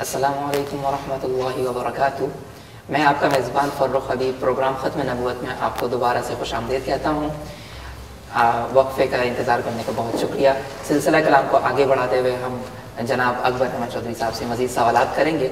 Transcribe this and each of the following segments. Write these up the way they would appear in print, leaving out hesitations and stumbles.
السلام علیکم ورحمۃ اللہ وبرکاتہ۔ میں آپ کا میزبان فرخ حبیب پروگرام ختم نبوت میں آپ کو دوبارہ سے خوش آمدید کہتا ہوں۔ وقفے کا انتظار کرنے کا بہت شکریہ۔ سلسلہ کلام کو آگے بڑھاتے ہوئے ہم جناب اکبر احمد چودھری صاحب سے مزید سوالات کریں گے۔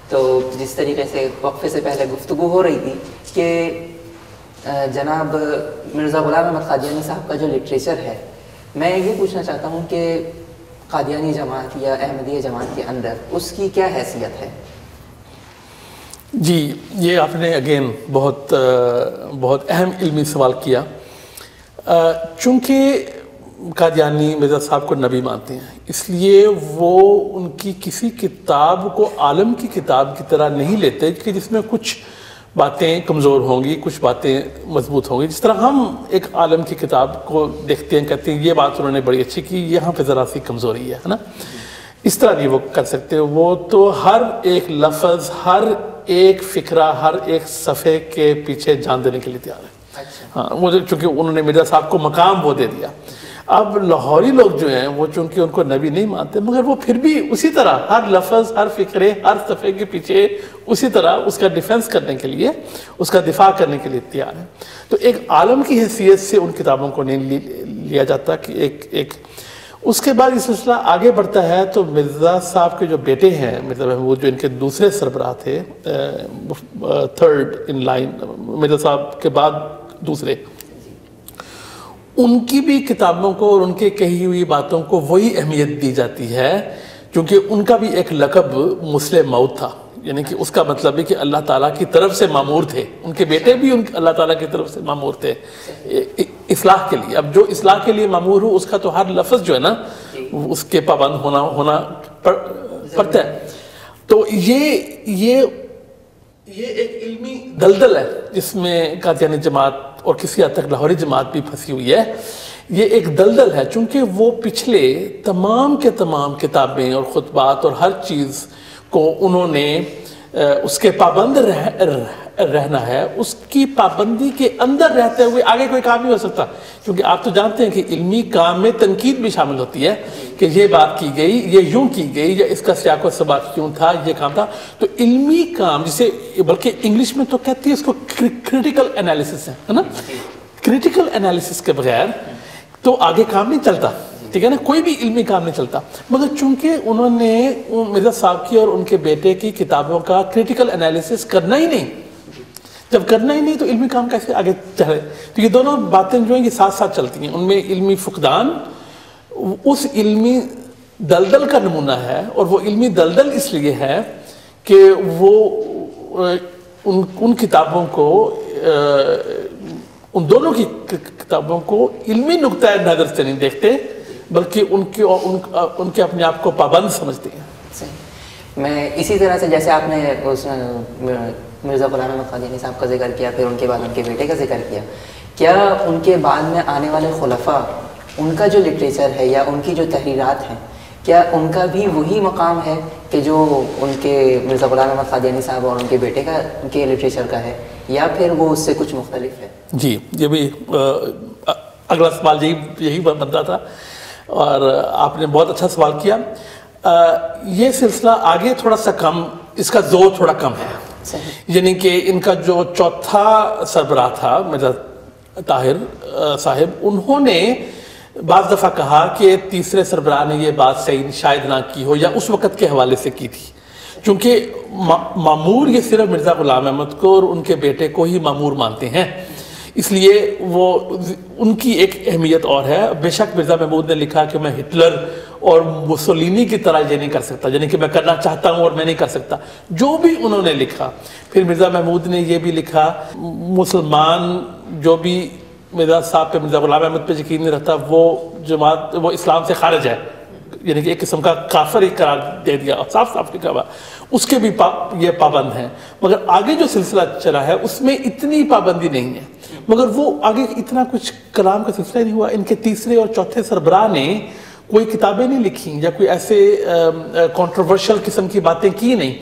تو جس طریقے سے وقفے سے پہلے گفتگو ہو رہی تھی کہ جناب مرزا غلام احمد قادیانی صاحب کا جو لٹریچر ہے، میں یہ پوچھنا چاہتا ہوں کہ قادیانی جماعت یا احمدیہ جماعت کے اندر اس کی کیا حیثیت ہے؟ جی، یہ آپ نے اگین بہت اہم علمی سوال کیا۔ چونکہ قادیانی مرزا صاحب کو نبی مانتے ہیں، اس لیے وہ ان کی کسی کتاب کو عالم کی کتاب کی طرح نہیں لیتے کہ جس میں کچھ باتیں کمزور ہوں گی، کچھ باتیں مضبوط ہوں گی۔ جس طرح ہم ایک عالم کی کتاب کو دیکھتے ہیں، کہتے ہیں یہ بات انہوں نے بڑی اچھی کی، یہاں پہ ذرا سی کمزوری ہے نا، اس طرح نہیں وہ کر سکتے۔ وہ تو ہر ایک لفظ، ہر ایک فکرہ، ہر ایک صفحے کے پیچھے جان دینے کے لیے تیار ہے۔ ہاں، وہ چونکہ انہوں نے مرزا صاحب کو مقام وہ دے دیا۔ اب لاہوری لوگ جو ہیں وہ چونکہ ان کو نبی نہیں مانتے، مگر وہ پھر بھی اسی طرح ہر لفظ، ہر فکرے، ہر صفحے کے پیچھے اسی طرح اس کا ڈیفنس کرنے کے لیے، اس کا دفاع کرنے کے لیے تیار ہے۔ تو ایک عالم کی حیثیت سے ان کتابوں کو نہیں لیا جاتا کہ ایک اس کے بعد یہ سلسلہ آگے بڑھتا ہے تو مرزا صاحب کے جو بیٹے ہیں، مرزا محمود جو ان کے دوسرے سربراہ تھے، تھرڈ ان لائن، مرزا صاحب کے بعد دوسرے، ان کی بھی کتابوں کو اور ان کے کہی ہوئی باتوں کو وہی اہمیت دی جاتی ہے، کیونکہ ان کا بھی ایک لقب مسلم موت تھا، یعنی کہ اس کا مطلب ہے کہ اللہ تعالیٰ کی طرف سے مامور تھے، ان کے بیٹے بھی اللہ تعالیٰ کی طرف سے مامور تھے اصلاح کے لیے۔ اب جو اصلاح کے لیے مامور ہو، اس کا تو ہر لفظ جو ہے نا اس کے پابند ہونا پڑتا ہے۔ تو یہ ایک علمی دلدل ہے جس میں قادیانی جماعت اور کسی حد تک لاہوری جماعت بھی پھنسی ہوئی ہے۔ یہ ایک دلدل ہے چونکہ وہ پچھلے تمام کے تمام کتابیں اور خطبات اور ہر چیز کو انہوں نے اس کے پابند رہنا ہے، اس کی پابندی کے اندر رہتے ہوئے آگے کوئی کام نہیں ہو سکتا، کیونکہ آپ تو جانتے ہیں کہ علمی کام میں تنقید بھی شامل ہوتی ہے کہ یہ بات کی گئی، یہ یوں کی گئی، یا اس کا سیاق و سباق کیوں تھا، یہ کام تھا۔ تو علمی کام جسے بلکہ انگلش میں تو کہتی ہے اس کو کریٹیکل انالیسس ہے نا، کریٹیکل انالیسس کے بغیر تو آگے کام نہیں چلتا، ٹھیک ہے نا، کوئی بھی علمی کام نہیں چلتا۔ مگر چونکہ انہوں نے مرزا صاحب کی اور ان کے بیٹے کی کتابوں کا کریٹیکل انالیسس کرنا ہی نہیں، جب کرنا ہی نہیں تو علمی کام کیسے آگے چلے؟ تو یہ دونوں باتیں جو ہیں یہ ساتھ ساتھ چلتی ہیں۔ ان میں علمی فقدان اس علمی دلدل کا نمونہ ہے، اور وہ علمی دلدل اس لیے ہے کہ وہ ان کتابوں کو، ان دونوں کی کتابوں کو علمی نقطہ نظر سے نہیں دیکھتے، بلکہ ان کے اپنے آپ کو پابند سمجھتے ہیں۔ میں اسی طرح سے جیسے آپ نے مرزا غلام احمد قادیانی صاحب کا ذکر کیا، پھر ان کے بعد ان کے بیٹے کا ذکر کیا، کیا ان کے بعد میں آنے والے خلفاء، ان کا جو لٹریچر ہے یا ان کی جو تحریرات ہیں، کیا ان کا بھی وہی مقام ہے کہ جو ان کے مرزا غلام احمد قادیانی صاحب اور ان کے بیٹے کا کے لٹریچر کا ہے، یا پھر وہ اس سے کچھ مختلف ہے؟ جی، یہ بھی اگلا سوال یہی بنتا تھا، اور آپ نے بہت اچھا سوال کیا۔ یہ سلسلہ آگے تھوڑا سا کم، اس کا زور تھوڑا کم ہے، یعنی کہ ان کا جو چوتھا سربراہ تھا مرزا طاہر صاحب، انہوں نے بعض دفعہ کہا کہ تیسرے سربراہ نے یہ بات صحیح شاید نہ کی ہو، یا اس وقت کے حوالے سے کی تھی، چونکہ مامور یہ صرف مرزا غلام احمد کو اور ان کے بیٹے کو ہی مامور مانتے ہیں، اس لیے وہ ان کی ایک اہمیت اور ہے۔ بے شک مرزا محمود نے لکھا کہ میں ہٹلر اور مسولینی کی طرح یہ نہیں کر سکتا، یعنی کہ میں کرنا چاہتا ہوں اور میں نہیں کر سکتا، جو بھی انہوں نے لکھا۔ پھر مرزا محمود نے یہ بھی لکھا، مسلمان جو بھی مرزا صاحب پہ، مرزا غلام احمد پہ یقین نہیں رکھتا، وہ جماعت وہ اسلام سے خارج ہے، یعنی کہ ایک قسم کا کافر ہی قرار دے دیا، صاف صاف لکھا ہوا، اس کے بھی یہ پابند ہیں۔ مگر آگے جو سلسلہ چلا ہے اس میں اتنی پابندی نہیں ہے، مگر وہ آگے اتنا کچھ کلام کا سلسلہ نہیں ہوا۔ ان کے تیسرے اور چوتھے سربراہ نے کوئی کتابیں نہیں لکھی یا کوئی ایسے کنٹروورشل قسم کی باتیں کی نہیں۔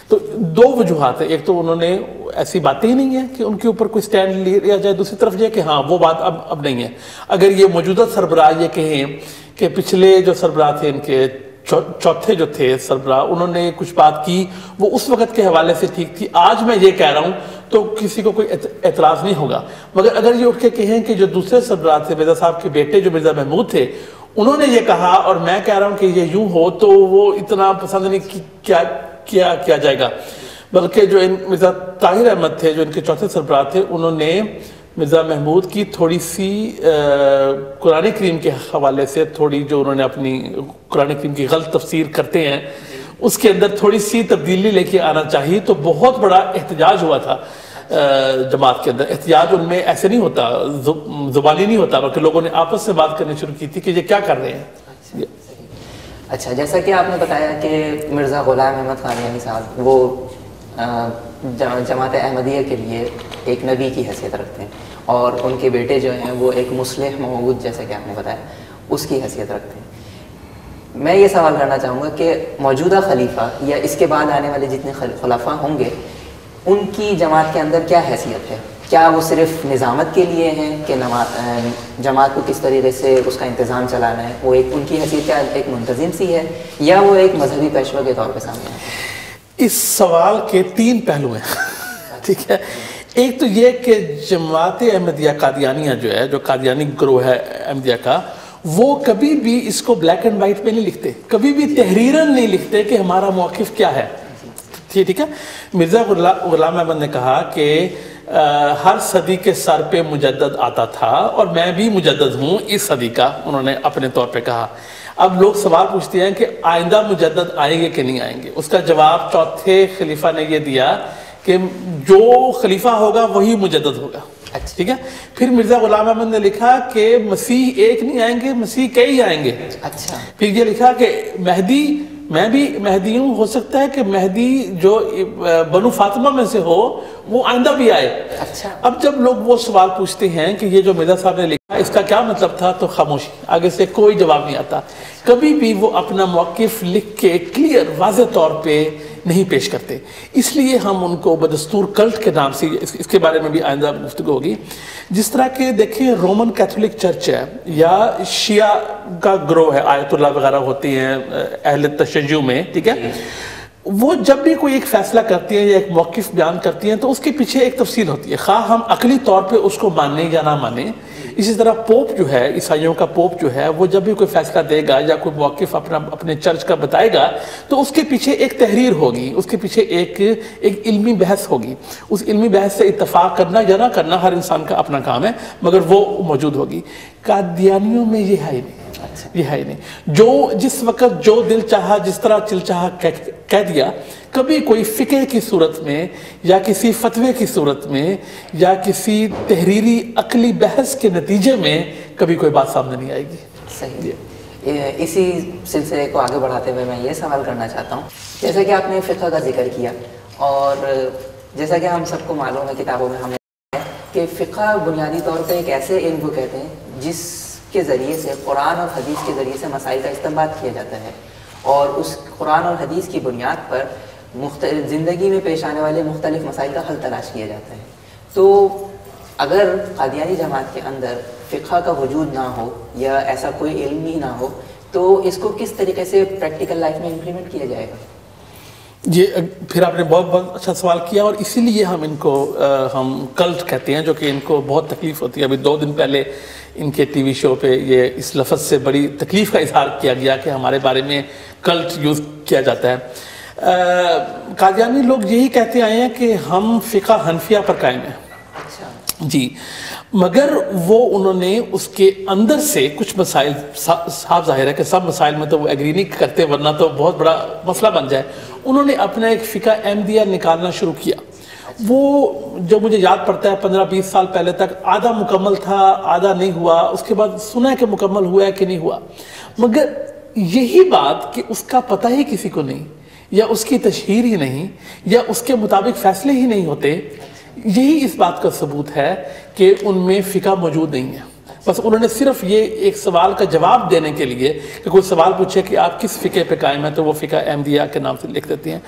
تو دو وجوہات ہیں، ایک تو انہوں نے ایسی باتیں ہی نہیں ہیں کہ ان کے اوپر کوئی سٹینڈ لیا جائے، دوسری طرف یہ کہ ہاں وہ بات اب نہیں ہے۔ اگر یہ موجودہ سربراہ یہ کہیں کہ پچھلے جو سربراہ تھے ان کے چوتھے جو تھے سربراہ، انہوں نے کچھ بات کی وہ اس وقت کے حوالے سے ٹھیک تھی، آج میں یہ کہہ رہا ہوں تو کسی کو کوئی اعتراض نہیں ہوگا۔ مگر اگر یہ اٹھ کے کہیں کہ جو دوسرے سربراہ تھے، مرزا صاحب کے بیٹے جو مرزا محمود تھے، انہوں نے یہ کہا اور میں کہہ رہا ہوں کہ یہ یوں ہو، تو وہ اتنا پسند نہیں کیا جائے گا۔ بلکہ جو مرزا طاہر احمد تھے جو ان کے چوتھے سربراہ تھے، انہوں نے مرزا محمود کی تھوڑی سی قرآن کریم کے حوالے سے تھوڑی جو انہوں نے اپنی قرآن کریم کی غلط تفسیر کرتے ہیں اس کے اندر تھوڑی سی تبدیلی لے کے آنا چاہیے، تو بہت بڑا احتجاج ہوا تھا جماعت کے اندر۔ احتجاج ان میں ایسے نہیں ہوتا، زبانی نہیں ہوتا، بلکہ لوگوں نے آپس سے بات کرنی شروع کی تھی کہ یہ کیا کر رہے ہیں۔ اچھا، جیسا کہ آپ نے بتایا کہ مرزا غلام احمد قادیانی صاحب وہ جماعت احمدیہ کے لیے ایک نبی کی حیثیت رکھتے ہیں، اور ان کے بیٹے جو ہیں وہ ایک مصلح موعود، جیسا کہ آپ نے بتایا، اس کی حیثیت رکھتے ہیں۔ میں یہ سوال کرنا چاہوں گا کہ موجودہ خلیفہ یا اس کے بعد آنے والے جتنے خلفاء ہوں گے، ان کی جماعت کے اندر کیا حیثیت ہے؟ کیا وہ صرف نظامت کے لیے ہیں کہ جماعت کو کس طریقے سے اس کا انتظام چلانا ہے؟ وہ ایک ان کی حیثیت کیا ایک منتظم سی ہے یا وہ ایک مذہبی پیشوا کے طور پہ سامنے آتا ہے؟ اس سوال کے تین پہلو ہیں، ٹھیک ہے۔ ایک تو یہ کہ جماعت احمدیہ قادیانیہ جو قادیانی گروہ ہے احمدیہ کا، وہ کبھی بھی اس کو بلیک اینڈ وائٹ میں نہیں لکھتے، کبھی بھی تحریراً نہیں لکھتے کہ ہمارا موقف کیا ہے، ٹھیک ہے۔ مرزا غلام احمد نے کہا کہ ہر صدی کے سر پہ مجدد آتا تھا اور میں بھی مجدد ہوں اس صدی کا، انہوں نے اپنے طور پہ کہا۔ اب لوگ سوال پوچھتے ہیں کہ آئندہ مجدد آئیں گے کہ نہیں آئیں گے؟ اس کا جواب چوتھے خلیفہ نے یہ دیا کہ جو خلیفہ ہوگا وہی مجدد ہوگا، ٹھیک ہے۔ پھر مرزا غلام احمد نے لکھا کہ مسیح ایک نہیں آئیں گے، مسیح کئی آئیں گے۔ اچھا، پھر یہ لکھا کہ مہدی، میں بھی مہدی ہوں، ہو سکتا ہے کہ مہدی جو بنو فاطمہ میں سے ہو وہ آئندہ بھی آئے۔ اچھا، اب جب لوگ وہ سوال پوچھتے ہیں کہ یہ جو مرزا صاحب نے لکھا اس کا کیا مطلب تھا، تو خاموشی، آگے سے کوئی جواب نہیں آتا۔ کبھی بھی وہ اپنا موقف لکھ کے کلیئر واضح طور پہ نہیں پیش کرتے، اس لیے ہم ان کو بدستور کلٹ کے نام سے، اس کے بارے میں بھی آئندہ گفتگو ہوگی۔ جس طرح کہ دیکھیں رومن کیتھولک چرچ ہے یا شیعہ کا گروہ ہے، آیت اللہ وغیرہ ہوتی ہیں اہل تشیع میں، ٹھیک ہے، وہ جب بھی کوئی ایک فیصلہ کرتی ہیں یا ایک موقف بیان کرتی ہیں تو اس کے پیچھے ایک تفصیل ہوتی ہے، خواہ ہم عقلی طور پہ اس کو مانیں یا نہ مانیں۔ اسی طرح پوپ جو ہے، عیسائیوں کا پوپ جو ہے، وہ جب بھی کوئی فیصلہ دے گا یا کوئی موقف اپنے چرچ کا بتائے گا تو اس کے پیچھے ایک تحریر ہوگی، اس کے پیچھے ایک علمی بحث ہوگی۔ اس علمی بحث سے اتفاق کرنا یا نہ کرنا ہر انسان کا اپنا کام ہے، مگر وہ موجود ہوگی۔ قادیانیوں میں یہ ہے ہی نہیں، یہ ہے ہی نہیں۔ جو جس وقت جو دل چاہا جس طرح چل چاہا کہہ دیا، کبھی کوئی فقہ کی صورت میں یا کسی فتوے کی صورت میں یا کسی تحریری عقلی بحث کے نتیجے میں کبھی کوئی بات سامنے نہیں آئے گی۔ صحیح۔ اسی سلسلے کو آگے بڑھاتے ہوئے میں یہ سوال کرنا چاہتا ہوں، جیسا کہ آپ نے فقہ کا ذکر کیا اور جیسا کہ ہم سب کو معلوم ہے کتابوں میں ہم نے کہ فقہ بنیادی طور پہ ایک ایسے علم کو کہتے ہیں جس کے ذریعے سے قرآن اور حدیث کے ذریعے سے مسائل کا استنباط کیا جاتا ہے، اور اس قرآن اور حدیث کی بنیاد پر زندگی میں پیش آنے والے مختلف مسائل کا حل تلاش کیا جاتا ہے۔ تو اگر قادیانی جماعت کے اندر فقہ کا وجود نہ ہو یا ایسا کوئی علم ہی نہ ہو تو اس کو کس طریقے سے پریکٹیکل لائف میں امپلیمنٹ کیا جائے گا؟ یہ پھر آپ نے بہت اچھا سوال کیا، اور اسی لیے ہم ان کو ہم کلٹ کہتے ہیں، جو کہ ان کو بہت تکلیف ہوتی ہے۔ ابھی 2 دن پہلے ان کے ٹی وی شو پہ یہ اس لفظ سے بڑی تکلیف کا اظہار کیا گیا کہ ہمارے بارے میں کلٹ یوز کیا جاتا ہے۔ قادیانی لوگ یہی کہتے آئے ہیں کہ ہم فقہ حنفیہ پر قائم ہیں، جی، مگر وہ انہوں نے اس کے اندر سے کچھ مسائل، صاف ظاہر ہے کہ سب مسائل میں تو وہ ایگری نہیں کرتے ورنہ تو بہت بڑا مسئلہ بن جائے، انہوں نے اپنا ایک فقہ احمدیہ نکالنا شروع کیا، وہ جو مجھے یاد پڑتا ہے 15-20 سال پہلے تک آدھا مکمل تھا، آدھا نہیں ہوا، اس کے بعد سنا ہے کہ مکمل ہوا ہے کہ نہیں ہوا، مگر یہی بات کہ اس کا پتہ ہی کسی کو نہیں، یا اس کی تشہیر ہی نہیں، یا اس کے مطابق فیصلے ہی نہیں ہوتے، یہی اس بات کا ثبوت ہے کہ ان میں فقہ موجود نہیں ہے۔ بس انہوں نے صرف یہ ایک سوال کا جواب دینے کے لیے کہ کوئی سوال پوچھے کہ آپ کس فقہ پہ قائم ہیں، تو وہ فقہ احمدیہ کے نام سے لکھ دیتی ہیں۔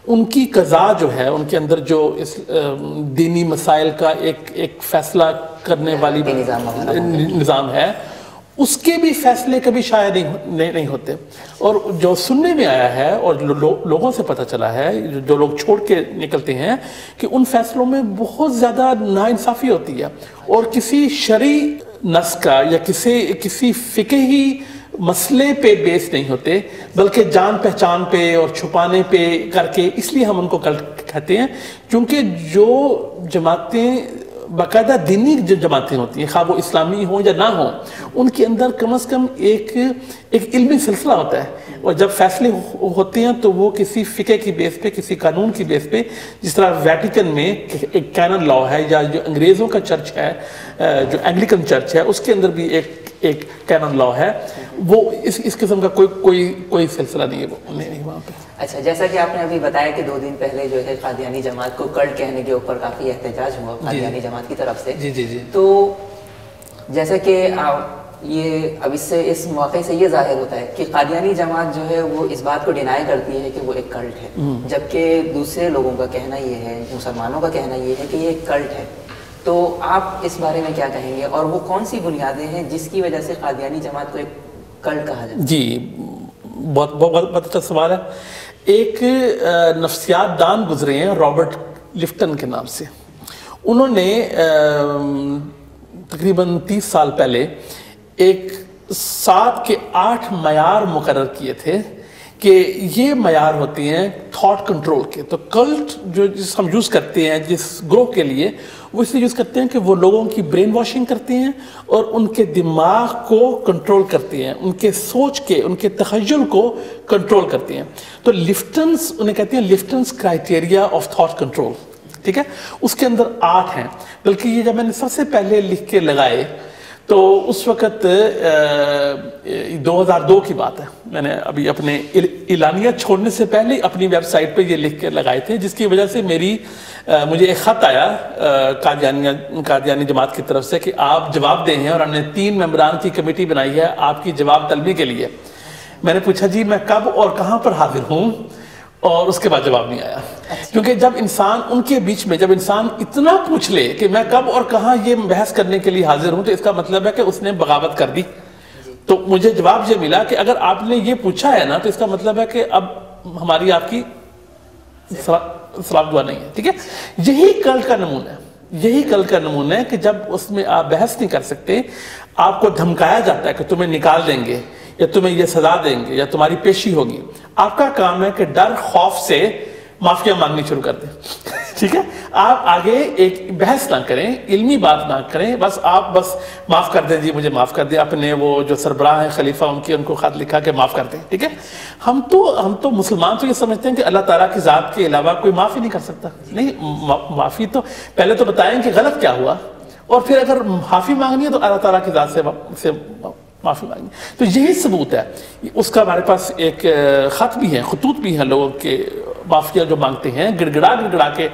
ان کی قضا جو ہے، ان کے اندر جو اس دینی مسائل کا ایک فیصلہ کرنے والی نظام ہے، اس کے بھی فیصلے کبھی شائع نہیں ہوتے۔ اور جو سننے میں آیا ہے اور لوگوں سے پتہ چلا ہے، جو لوگ چھوڑ کے نکلتے ہیں، کہ ان فیصلوں میں بہت زیادہ ناانصافی ہوتی ہے، اور کسی شرعی نص کا یا کسی فقہی مسئلے پہ بیس نہیں ہوتے، بلکہ جان پہچان پہ اور چھپانے پہ کر کے، اس لیے ہم ان کو کہتے ہیں کیونکہ جو جماعتیں باقاعدہ دینی جو جماعتیں ہوتی ہیں، خواہ وہ اسلامی ہوں یا نہ ہوں، ان کے اندر کم از کم ایک علمی سلسلہ ہوتا ہے، اور جب فیصلے ہوتے ہیں تو وہ کسی فقہ کی بیس پہ، کسی قانون کی بیس پہ، جس طرح ویٹیکن میں ایک کینن لا ہے، یا جو انگریزوں کا چرچ ہے، جو اینگلیکن چرچ ہے، اس کے اندر بھی ایک کینن لا ہے، وہ اس قسم کا کوئی سلسلہ نہیں ہے وہاں پہ۔ اچھا، جیسا کہ آپ نے ابھی بتایا کہ 2 دن پہلے جو ہے قادیانی جماعت کو کلٹ کہنے کے اوپر کافی احتجاج ہوا قادیانی جماعت کی طرف سے، تو جیسا کہ یہ اب اس موقع سے یہ ظاہر ہوتا ہے کہ قادیانی جماعت جو ہے وہ اس بات کو ڈینائی کرتی ہے کہ وہ ایک کلٹ ہے، جبکہ دوسرے لوگوں کا کہنا یہ ہے، مسلمانوں کا کہنا یہ ہے کہ یہ ایک کلٹ ہے۔ تو آپ اس بارے میں کیا کہیں گے، اور وہ کون سی بنیادیں ہیں جس کی وجہ سے قادیانی جماعت کو ایک کلٹ کہا جاتا ہے؟ جی، بہت اچھا سوال ہے۔ ایک نفسیات دان گزرے ہیں رابرٹ لفٹن کے نام سے، انہوں نے تقریباً 30 سال پہلے ایک 7 کے 8 معیار مقرر کیے تھے کہ یہ معیار ہوتے ہیں تھاٹ کنٹرول کے۔ تو کلٹ جو جس ہم یوز کرتے ہیں جس گروہ کے لیے، وہ اس لیے یوز کرتے ہیں کہ وہ لوگوں کی برین واشنگ کرتے ہیں اور ان کے دماغ کو کنٹرول کرتے ہیں، ان کے سوچ کے، ان کے تخیل کو کنٹرول کرتے ہیں۔ تو لفٹنس انہیں کہتے ہیں لفٹنس کرائٹیریا آف تھاٹ کنٹرول، ٹھیک ہے؟ اس کے اندر 8 ہیں، بلکہ یہ جب میں نے سب سے پہلے لکھ کے لگائے تو اس وقت 2002 کی بات ہے، میں نے ابھی اپنے اعلانیہ چھوڑنے سے پہلے اپنی ویب سائٹ پہ یہ لکھ کے لگائے تھے، جس کی وجہ سے مجھے ایک خط آیا قادیانی جماعت کی طرف سے کہ آپ جواب دیں ہیں، اور ہم نے 3 ممبران کی کمیٹی بنائی ہے آپ کی جواب طلبی کے لیے۔ میں نے پوچھا جی میں کب اور کہاں پر حاضر ہوں، اور اس کے بعد جواب نہیں آیا، کیونکہ جب انسان ان کے بیچ میں جب انسان اتنا پوچھ لے کہ میں کب اور کہاں یہ بحث کرنے کے لیے حاضر ہوں، تو اس کا مطلب ہے کہ اس نے بغاوت کر دی۔ تو مجھے جواب یہ ملا کہ اگر آپ نے یہ پوچھا ہے نا، تو اس کا مطلب ہے کہ اب ہماری آپ کی سلام دعا نہیں ہے، ٹھیک ہے؟ یہی کلٹ کا نمونہ ہے، یہی کلٹ کا نمونہ ہے کہ جب اس میں آپ بحث نہیں کر سکتے، آپ کو دھمکایا جاتا ہے کہ تمہیں نکال دیں گے، یا تمہیں یہ سزا دیں گے، یا تمہاری پیشی ہوگی۔ آپ کا کام ہے کہ ڈر خوف سے معافیاں مانگنی شروع کر دیں، ٹھیک ہے؟ آپ آگے ایک بحث نہ کریں، علمی بات نہ کریں، بس آپ معاف کر دیں، جی مجھے معاف کر دیں۔ اپنے وہ جو سربراہ ہیں خلیفہ ان کو خط لکھا کہ معاف کر دیں، ٹھیک ہے؟ ہم تو مسلمان تو یہ سمجھتے ہیں کہ اللہ تعالیٰ کی ذات کے علاوہ کوئی معافی نہیں کر سکتا۔ نہیں، معافی تو پہلے تو بتائیں کہ غلط کیا ہوا، اور پھر اگر معافی مانگنی ہے تو اللہ تعالیٰ کی ذات سے معافی مانگی۔ تو یہی ثبوت ہے۔ اس کا ہمارے پاس ایک خط بھی ہے، خطوط بھی ہیں لوگوں کے معافیہ جو مانگتے ہیں، گڑ گڑا کے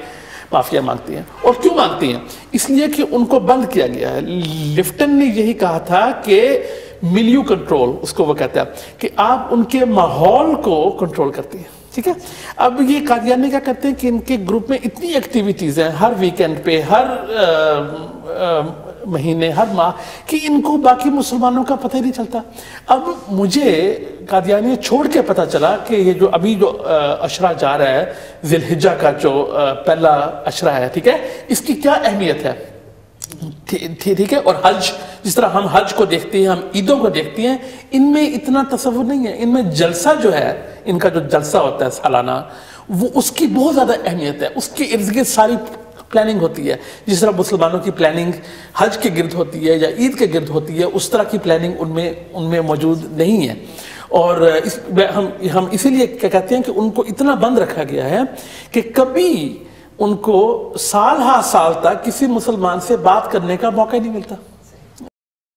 معافیہ مانگتے ہیں۔ اور کیوں مانگتے ہیں؟ اس لیے کہ ان کو بند کیا گیا ہے۔ لفٹن نے یہی کہا تھا کہ ملیو کنٹرول، اس کو وہ کہتا ہے کہ آپ ان کے ماحول کو کنٹرول کرتے ہیں، ٹھیک ہے؟ اب یہ قادیانی کیا کرتے ہیں کہ ان کے گروپ میں اتنی ایکٹیویٹیز ہیں، ہر ویکینڈ پہ، ہر مہینے، ہر ماہ، کہ ان کو باقی مسلمانوں کا پتہ ہی نہیں چلتا۔ اب مجھے قادیانی چھوڑ کے پتہ چلا کہ یہ جو ابھی جو عشرہ جا رہا ہے، ذی الحجہ کا جو پہلا عشرہ ہے، ٹھیک ہے، اس کی کیا اہمیت ہے، ٹھیک ہے؟ اور حج، جس طرح ہم حج کو دیکھتے ہیں، ہم عیدوں کو دیکھتے ہیں، ان میں اتنا تصور نہیں ہے۔ ان میں جلسہ جو ہے، ان کا جو جلسہ ہوتا ہے سالانہ، وہ اس کی بہت زیادہ اہمیت ہے۔ اس کے ارد گرد ساری پلاننگ ہوتی ہے، جس طرح مسلمانوں کی پلاننگ حج کے گرد ہوتی ہے یا عید کے گرد ہوتی ہے، اس طرح کی پلاننگ ان میں موجود نہیں ہے۔ اور ہم اسی لیے کہتے ہیں کہ ان کو اتنا بند رکھا گیا ہے کہ کبھی ان کو سال ہا سال تک کسی مسلمان سے بات کرنے کا موقع نہیں ملتا.